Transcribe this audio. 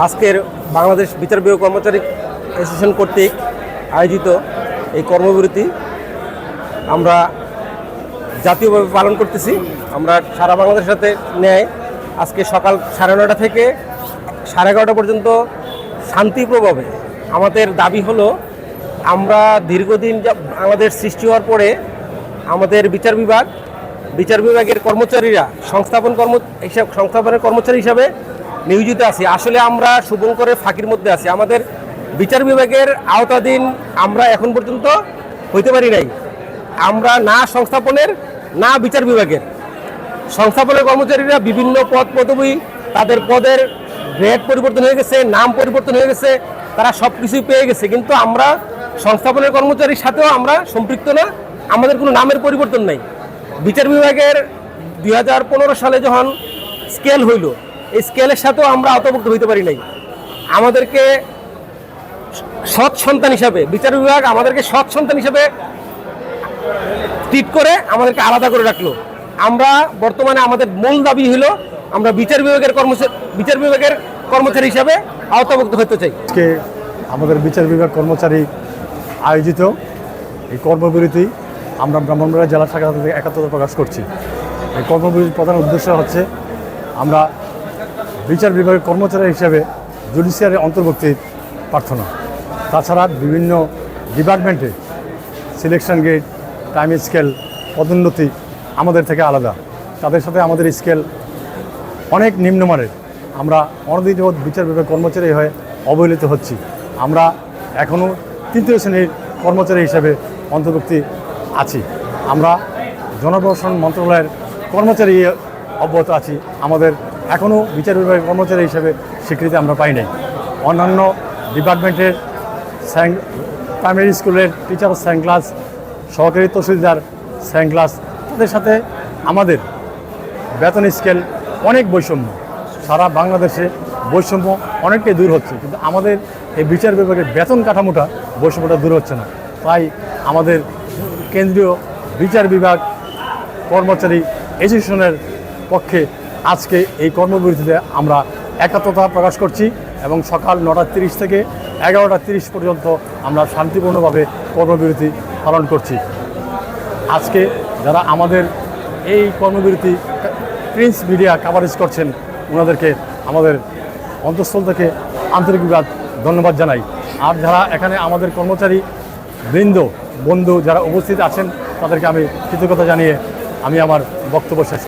আজকের বাংলাদেশ বিচার বিভাগ কর্মচারী অ্যাসোসিয়েশন কর্তৃক আয়োজিত এই কর্মবিরতি আমরা জাতীয়ভাবে পালন করতেছি। আমরা সারা বাংলাদেশের সাথে ন্যায় আজকে সকাল 9:30 থেকে 11:30 পর্যন্ত শান্তিপ্রভাবে আমাদের দাবি হলো, আমরা দীর্ঘদিন বাংলাদেশ সৃষ্টি হওয়ার পরে আমাদের বিচার বিভাগের কর্মচারীরা সংস্থাপনের কর্মচারী হিসাবে নিয়োজিত আছি। আসলে আমরা শুভঙ্করের ফাঁকির মধ্যে আছি। আমাদের বিচার বিভাগের আওতাধীন আমরা এখন পর্যন্ত হইতে পারি নাই। আমরা না সংস্থাপনের না বিচার বিভাগের। সংস্থাপনের কর্মচারীরা বিভিন্ন পদ পদবি, তাদের পদের গ্রেড পরিবর্তন হয়ে গেছে, নাম পরিবর্তন হয়ে গেছে, তারা সব কিছুই পেয়ে গেছে, কিন্তু আমরা সংস্থাপনের কর্মচারীর সাথেও আমরা সম্পৃক্ত না। আমাদের কোনো নামের পরিবর্তন নাই। বিচার বিভাগের 2015 সালে যখন স্কেল হইল, এই স্কেলের সাথেও আমরা আওতাভুক্ত হইতে পারি নাই। আমাদেরকে সৎ সন্তান হিসাবে বিচার বিভাগ আমাদেরকে সৎ সন্তান হিসাবে ট্রিট করে আমাদেরকে আলাদা করে রাখলো। আমরা বর্তমানে আমাদের মূল দাবি হলো, আমরা বিচার বিভাগের কর্মচারী হিসাবে আওতাভুক্ত হতে চাই। আজকে আমাদের বিচার বিভাগ কর্মচারী আয়োজিত এই কর্মবিরতি আমরা ব্রাহ্মণবাড়িয়া জেলা শাখা থেকে একাত্মতা প্রকাশ করছি। এই কর্মবিরতির প্রধান উদ্দেশ্য হচ্ছে, আমরা বিচার বিভাগের কর্মচারী হিসেবে জুডিশিয়ারি অন্তর্ভুক্তির প্রার্থনা। তাছাড়া বিভিন্ন ডিপার্টমেন্টে সিলেকশন গ্রেড, টাইম স্কেল, পদোন্নতি আমাদের থেকে আলাদা। তাদের সাথে আমাদের স্কেল অনেক নিম্নমানের। আমরা অনধিক যাবৎ বিচার বিভাগ কর্মচারী হয়ে অবহেলিত হচ্ছি। আমরা এখনও 3য় শ্রেণীর কর্মচারী হিসেবে অন্তর্ভুক্তি আছি। আমরা জনপ্রশাসন মন্ত্রণালয়ের কর্মচারী অব্যাহত আছি। আমাদের এখনও বিচার বিভাগের কর্মচারী হিসেবে স্বীকৃতি আমরা পাই নাই। অন্যান্য ডিপার্টমেন্টের প্রাইমারি স্কুলের টিচার স্যাং ক্লাস, সহকারী তহসিলদার স্যাং ক্লাস, তাদের সাথে আমাদের বেতন স্কেল অনেক বৈষম্য। সারা বাংলাদেশে বৈষম্য অনেকটাই দূর হচ্ছে, কিন্তু আমাদের এই বিচার বিভাগের বেতন কাঠামোটা বৈষম্যটা দূর হচ্ছে না। তাই আমাদের কেন্দ্রীয় বিচার বিভাগ কর্মচারী অ্যাসোসিয়েশনের পক্ষে আজকে এই কর্মবিরতিতে আমরা একাত্মতা প্রকাশ করছি এবং সকাল 9:30 থেকে 11:30 পর্যন্ত আমরা শান্তিপূর্ণভাবে কর্মবিরতি পালন করছি। আজকে যারা আমাদের এই কর্মবিরতি প্রিন্স মিডিয়া কাভারেজ করছেন, ওনাদেরকে আমাদের অন্তঃস্থল থেকে আন্তরিকভাবে ধন্যবাদ জানাই। আর যারা এখানে আমাদের কর্মচারী বৃন্দ, বন্ধু যারা উপস্থিত আছেন, তাদেরকে আমি কৃতজ্ঞতা জানিয়ে আমি আমার বক্তব্য শেষ